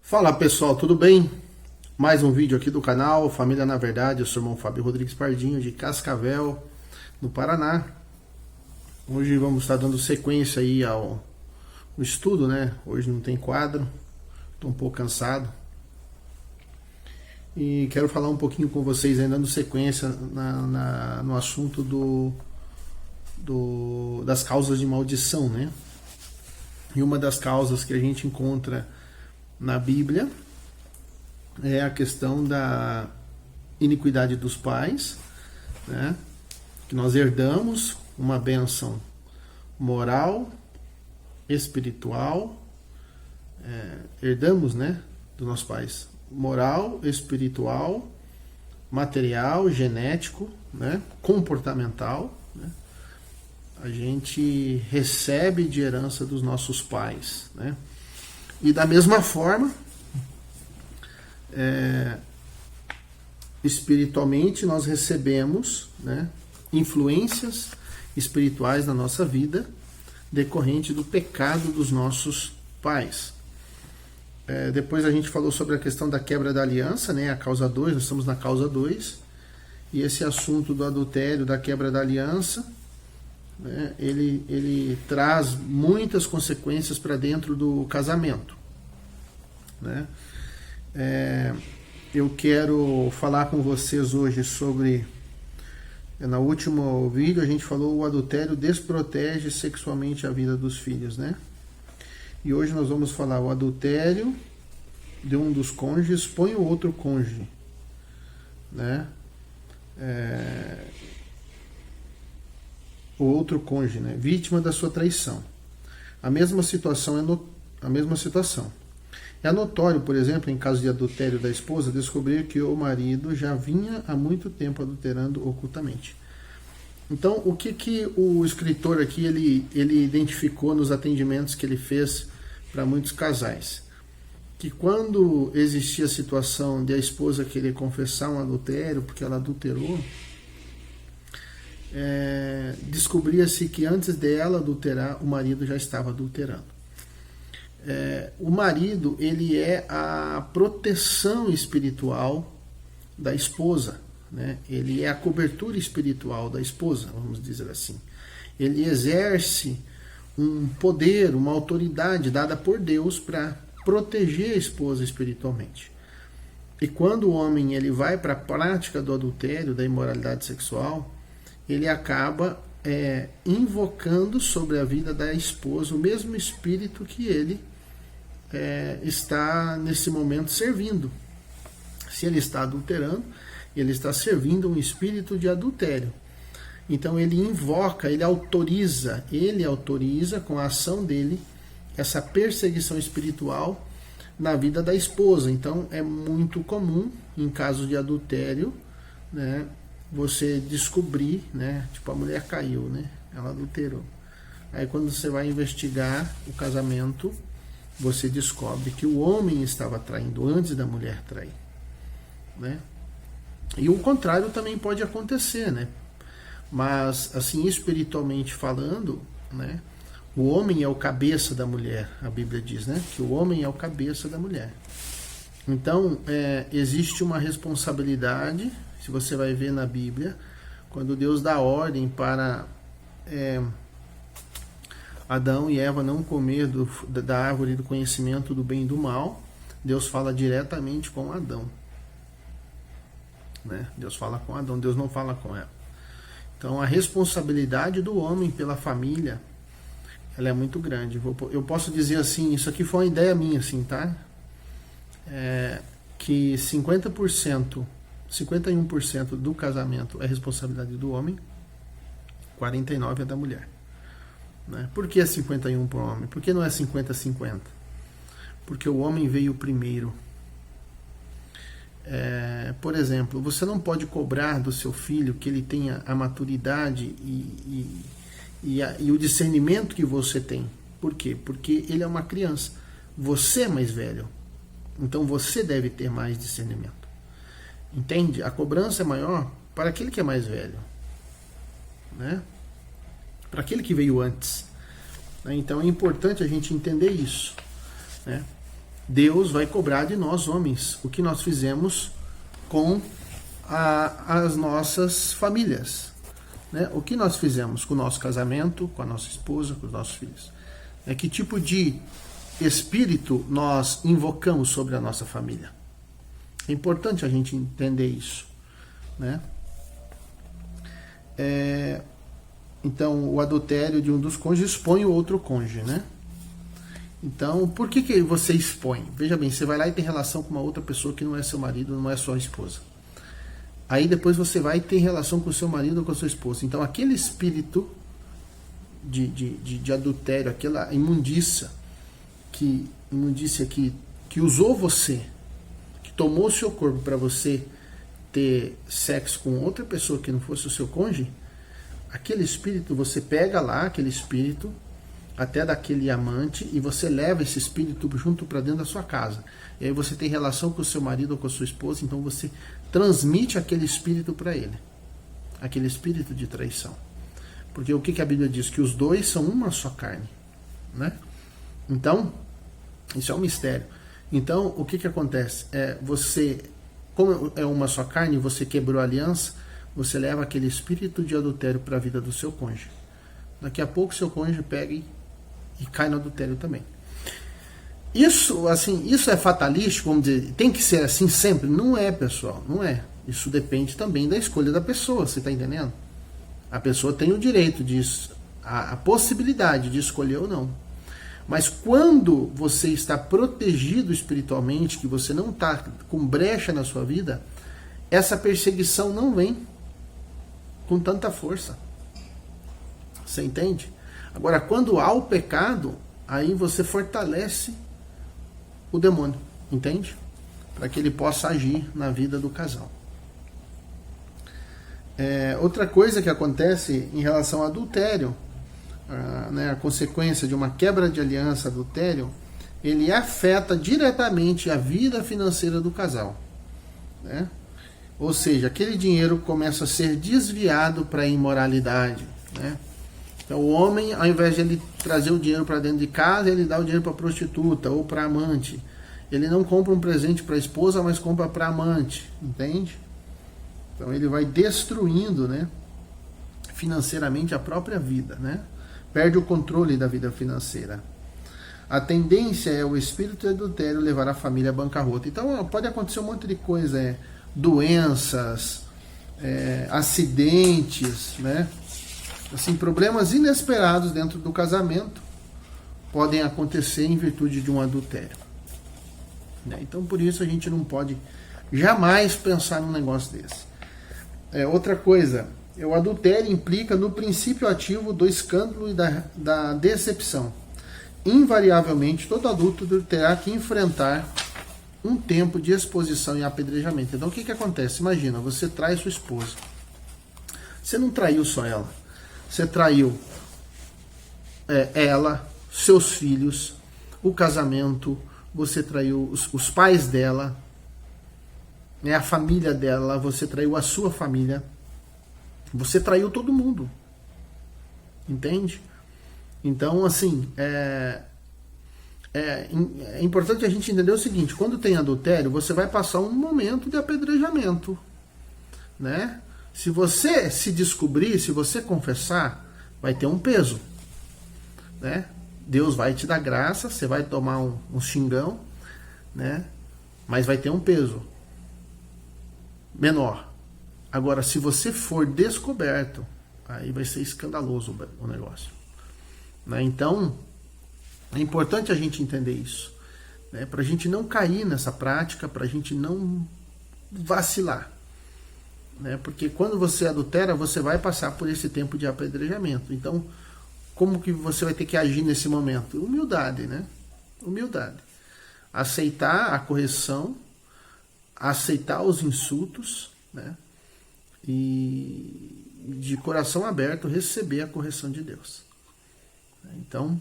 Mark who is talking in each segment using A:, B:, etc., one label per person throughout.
A: Fala pessoal, tudo bem? Mais um vídeo aqui do canal Família na Verdade. Eu sou o irmão Fábio Rodrigues Pardinho, de Cascavel, no Paraná. Hoje vamos estar dando sequência aí ao estudo, né? Hoje não tem quadro, estou um pouco cansado. E quero falar um pouquinho com vocês aí, dando sequência no assunto das causas de maldição, né? E uma das causas que a gente encontra na Bíblia é a questão da iniquidade dos pais, né? Que nós herdamos uma bênção moral, espiritual, herdamos, né, dos nossos pais, moral, espiritual, material, genético, né, comportamental, né? A gente recebe de herança dos nossos pais, né? E da mesma forma, espiritualmente nós recebemos, né, influências espirituais na nossa vida decorrente do pecado dos nossos pais. Depois a gente falou sobre a questão da quebra da aliança, né, a causa 2, nós estamos na causa 2, e esse assunto do adultério, da quebra da aliança, né, ele traz muitas consequências para dentro do casamento, né? Eu quero falar com vocês hoje sobre, no último vídeo a gente falou, o adultério desprotege sexualmente a vida dos filhos, né? E hoje nós vamos falar o adultério de um dos cônjuges põe o outro cônjuge, né? O outro cônjuge, né, vítima da sua traição. A mesma situação a mesma situação. É notório, por exemplo, em caso de adultério da esposa, descobrir que o marido já vinha há muito tempo adulterando ocultamente. Então, o que o escritor aqui ele identificou nos atendimentos que ele fez para muitos casais? Que quando existia a situação de a esposa querer confessar um adultério porque ela adulterou, descobria-se que antes dela adulterar, o marido já estava adulterando. O marido, ele é a proteção espiritual da esposa, né? Ele é a cobertura espiritual da esposa, vamos dizer assim. Ele exerce um poder, uma autoridade dada por Deus para proteger a esposa espiritualmente. E quando o homem ele vai para a prática do adultério, da imoralidade sexual, ele acaba invocando sobre a vida da esposa o mesmo espírito que ele está nesse momento servindo. Se ele está adulterando, ele está servindo um espírito de adultério. Então ele invoca, ele autoriza com a ação dele essa perseguição espiritual na vida da esposa. Então é muito comum, em caso de adultério, né, você descobrir, né, tipo, a mulher caiu, né, ela adulterou. Aí quando você vai investigar o casamento, você descobre que o homem estava traindo antes da mulher trair, né? E o contrário também pode acontecer, né? Mas, assim, espiritualmente falando, né, o homem é o cabeça da mulher, a Bíblia diz, né? Que o homem é o cabeça da mulher. Então, existe uma responsabilidade, se você vai ver na Bíblia, quando Deus dá ordem para Adão e Eva não comer da árvore do conhecimento do bem e do mal, Deus fala diretamente com Adão, né? Deus fala com Adão, Deus não fala com Eva. Então a responsabilidade do homem pela família, ela é muito grande. Eu posso dizer assim, isso aqui foi uma ideia minha, assim, tá? Que 51% do casamento é responsabilidade do homem, 49% é da mulher. Né? Por que é 51 para o homem? Por que não é 50-50? Porque o homem veio primeiro. Por exemplo, você não pode cobrar do seu filho que ele tenha a maturidade e o discernimento que você tem. Por quê? Porque ele é uma criança. Você é mais velho. Então você deve ter mais discernimento. Entende? A cobrança é maior para aquele que é mais velho, né? Para aquele que veio antes. Então é importante a gente entender isso, né? Deus vai cobrar de nós, homens, o que nós fizemos com as nossas famílias. Né? O que nós fizemos com o nosso casamento, com a nossa esposa, com os nossos filhos. Que tipo de espírito nós invocamos sobre a nossa família. É importante a gente entender isso. Né? Então, o adultério de um dos cônjuges expõe o outro cônjuge, né? Então, por que você expõe? Veja bem, você vai lá e tem relação com uma outra pessoa que não é seu marido, não é sua esposa. Aí depois você vai ter relação com o seu marido ou com a sua esposa. Então, aquele espírito de adultério, aquela imundícia que usou você, que tomou o seu corpo para você ter sexo com outra pessoa que não fosse o seu cônjuge, aquele espírito, você pega lá aquele espírito até daquele amante e você leva esse espírito junto para dentro da sua casa. E aí você tem relação com o seu marido ou com a sua esposa, então você transmite aquele espírito para ele. Aquele espírito de traição. Porque o que a Bíblia diz? Que os dois são uma só carne. Né? Então, isso é um mistério. Então, o que acontece? Você, como é uma só carne, você quebrou a aliança, você leva aquele espírito de adultério para a vida do seu cônjuge. Daqui a pouco seu cônjuge pega e cai no adultério também. Isso é fatalístico, vamos dizer, tem que ser assim sempre? Não é, pessoal, não é. Isso depende também da escolha da pessoa, você está entendendo? A pessoa tem o direito disso, a possibilidade de escolher ou não. Mas quando você está protegido espiritualmente, que você não está com brecha na sua vida, essa perseguição não vem com tanta força. Você entende? Agora, quando há o pecado, aí você fortalece o demônio, entende? Para que ele possa agir na vida do casal. Outra coisa que acontece em relação ao adultério, a consequência de uma quebra de aliança, adultério, ele afeta diretamente a vida financeira do casal. Né? Ou seja, aquele dinheiro começa a ser desviado para a imoralidade. Né? Então o homem, ao invés de ele trazer o dinheiro para dentro de casa, ele dá o dinheiro para a prostituta ou para a amante. Ele não compra um presente para a esposa, mas compra para a amante. Entende? Então ele vai destruindo, né, financeiramente a própria vida. Né? Perde o controle da vida financeira. A tendência é o espírito de adultério levar a família à bancarrota. Então pode acontecer um monte de coisa, doenças, acidentes, né? Assim, problemas inesperados dentro do casamento podem acontecer em virtude de um adultério. Né? Então por isso a gente não pode jamais pensar num negócio desse. Outra coisa, o adultério implica no princípio ativo do escândalo e da decepção. Invariavelmente, todo adulto terá que enfrentar um tempo de exposição e apedrejamento. Então, o que acontece? Imagina, você trai sua esposa. Você não traiu só ela. Você traiu ela, seus filhos, o casamento, você traiu os pais dela, né, a família dela, você traiu a sua família. Você traiu todo mundo. Entende? Então, assim, é importante a gente entender o seguinte: quando tem adultério, você vai passar um momento de apedrejamento. Né? Se você se descobrir, se você confessar, vai ter um peso. Né? Deus vai te dar graça, você vai tomar um xingão, né? Mas vai ter um peso menor. Agora, se você for descoberto, aí vai ser escandaloso o negócio. Né? Então, é importante a gente entender isso. Né? Para a gente não cair nessa prática, para a gente não vacilar. Né? Porque quando você adultera, você vai passar por esse tempo de apedrejamento. Então, como que você vai ter que agir nesse momento? Humildade, né? Humildade. Aceitar a correção, aceitar os insultos, né? E de coração aberto receber a correção de Deus. Então,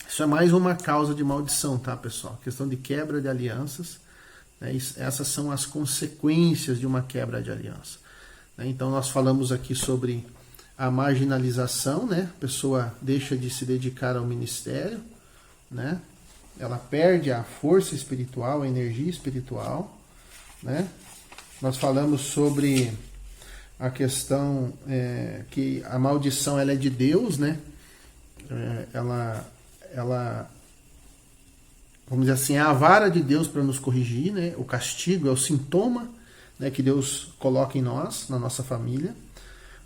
A: isso é mais uma causa de maldição, tá, pessoal? Questão de quebra de alianças, né? Essas são as consequências de uma quebra de aliança. Né? Então, nós falamos aqui sobre a marginalização, né? A pessoa deixa de se dedicar ao ministério, né? ela perde a força espiritual, a energia espiritual, né? Nós falamos sobre a questão que a maldição ela é de Deus, né? Ela, vamos dizer assim, é a vara de Deus para nos corrigir, né? O castigo é o sintoma, né, que Deus coloca em nós, na nossa família.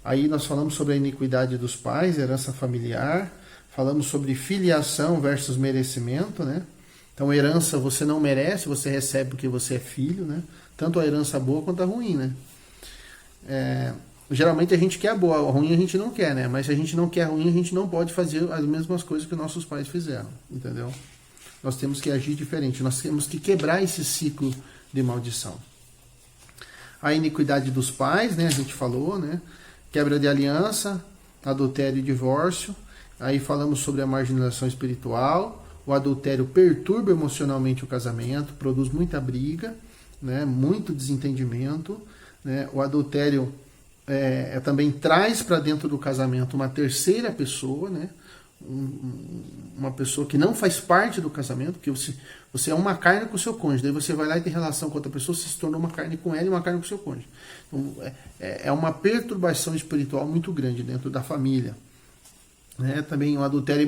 A: Aí nós falamos sobre a iniquidade dos pais, herança familiar, falamos sobre filiação versus merecimento, né? Então, herança você não merece, você recebe porque você é filho, né? Tanto a herança boa quanto a ruim, né? Geralmente a gente quer a boa, a ruim a gente não quer, né? Mas se a gente não quer a ruim, a gente não pode fazer as mesmas coisas que nossos pais fizeram, entendeu? Nós temos que agir diferente, nós temos que quebrar esse ciclo de maldição. A iniquidade dos pais, né? A gente falou, né? Quebra de aliança, adultério e divórcio. Aí falamos sobre a marginalização espiritual. O adultério perturba emocionalmente o casamento, produz muita briga, né? Muito desentendimento, né? O adultério também traz para dentro do casamento uma terceira pessoa, né? Uma pessoa que não faz parte do casamento, porque você é uma carne com o seu cônjuge, daí você vai lá e tem relação com outra pessoa, você se tornou uma carne com ela e uma carne com o seu cônjuge. Então, é uma perturbação espiritual muito grande dentro da família. Né? Também o adultério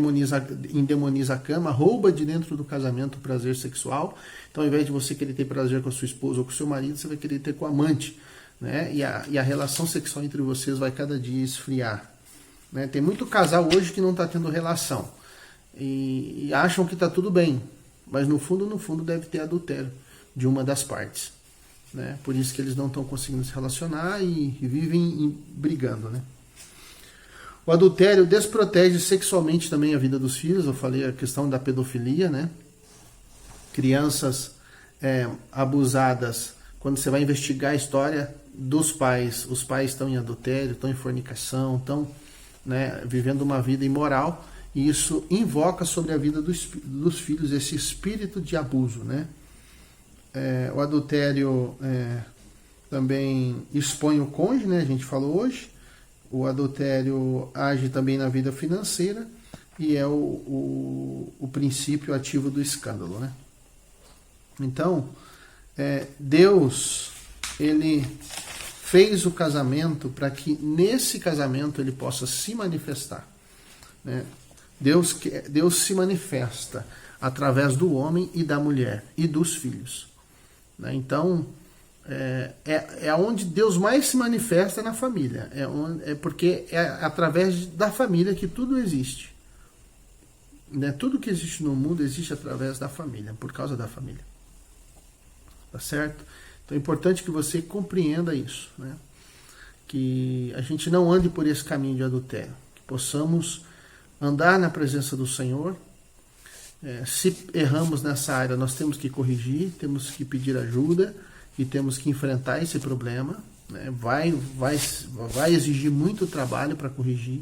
A: endemoniza a cama, rouba de dentro do casamento o prazer sexual. Então, ao invés de você querer ter prazer com a sua esposa ou com o seu marido, você vai querer ter com a amante. Né? E a relação sexual entre vocês vai cada dia esfriar. Né? Tem muito casal hoje que não está tendo relação e acham que está tudo bem, mas no fundo deve ter adultério de uma das partes. Né? Por isso que eles não estão conseguindo se relacionar e vivem brigando. Né? O adultério desprotege sexualmente também a vida dos filhos. Eu falei a questão da pedofilia, né? Crianças abusadas, quando você vai investigar a história dos pais, os pais estão em adultério, estão em fornicação, estão, né, vivendo uma vida imoral, e isso invoca sobre a vida dos filhos esse espírito de abuso. Né? O adultério também expõe o cônjuge, né, a gente falou hoje. O adultério age também na vida financeira e é o princípio ativo do escândalo. Né? Então, Deus, ele fez o casamento para que nesse casamento ele possa se manifestar. Né? Deus se manifesta através do homem e da mulher e dos filhos. Né? Então, é onde Deus mais se manifesta na família. Porque é através da família que tudo existe. Né? Tudo que existe no mundo existe através da família, por causa da família. Tá certo? Então é importante que você compreenda isso, né? Que a gente não ande por esse caminho de adultério, que possamos andar na presença do Senhor. Se erramos nessa área, nós temos que corrigir, temos que pedir ajuda e temos que enfrentar esse problema. Né? Vai exigir muito trabalho para corrigir,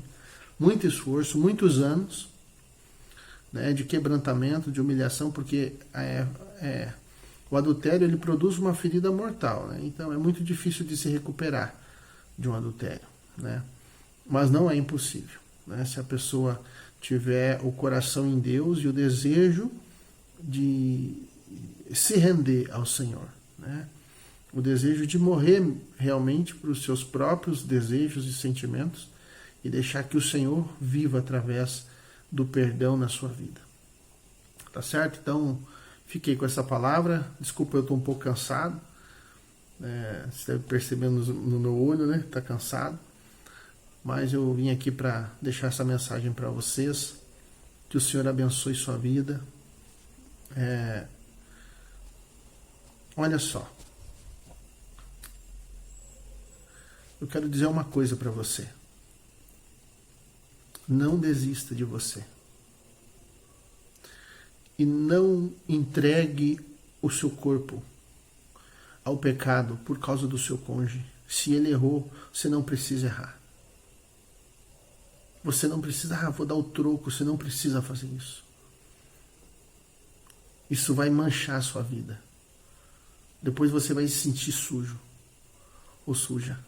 A: muito esforço, muitos anos, né, de quebrantamento, de humilhação, porque o adultério ele produz uma ferida mortal, né? Então é muito difícil de se recuperar de um adultério, né? Mas não é impossível, né? Se a pessoa tiver o coração em Deus e o desejo de se render ao Senhor, né? O desejo de morrer realmente para os seus próprios desejos e sentimentos e deixar que o Senhor viva através do perdão na sua vida. Tá certo? Então, fiquei com essa palavra. Desculpa, eu estou um pouco cansado. Você deve perceber no meu olho, né? Está cansado. Mas eu vim aqui para deixar essa mensagem para vocês. Que o Senhor abençoe sua vida. Olha só. Eu quero dizer uma coisa para você. Não desista de você. E não entregue o seu corpo ao pecado por causa do seu cônjuge. Se ele errou, você não precisa errar. Você não precisa, vou dar o troco, você não precisa fazer isso. Isso vai manchar a sua vida. Depois você vai se sentir sujo ou suja.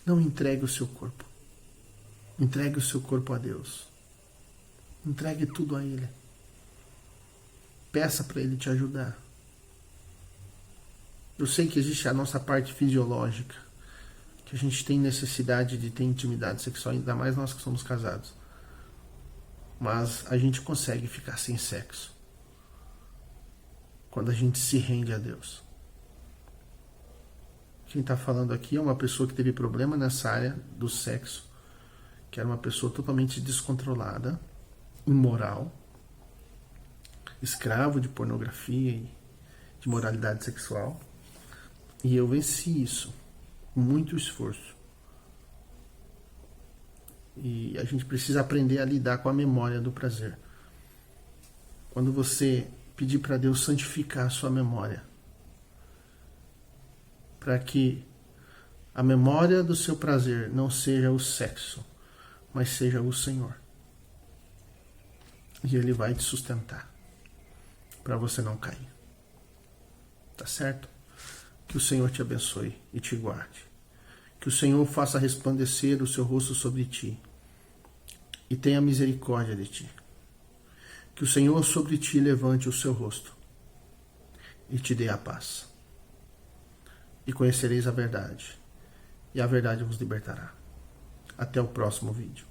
A: Não entregue o seu corpo. Entregue o seu corpo a Deus. Entregue tudo a Ele. Peça para Ele te ajudar. Eu sei que existe a nossa parte fisiológica, que a gente tem necessidade de ter intimidade sexual, ainda mais nós que somos casados. Mas a gente consegue ficar sem sexo quando a gente se rende a Deus. Quem está falando aqui é uma pessoa que teve problema nessa área do sexo, que era uma pessoa totalmente descontrolada, imoral, escravo de pornografia e de moralidade sexual. E eu venci isso com muito esforço. E a gente precisa aprender a lidar com a memória do prazer. Quando você pedir para Deus santificar a sua memória, para que a memória do seu prazer não seja o sexo, mas seja o Senhor. E Ele vai te sustentar, para você não cair. Tá certo? Que o Senhor te abençoe e te guarde. Que o Senhor faça resplandecer o seu rosto sobre ti e tenha misericórdia de ti. Que o Senhor sobre ti levante o seu rosto e te dê a paz. E conhecereis a verdade, e a verdade vos libertará. Até o próximo vídeo.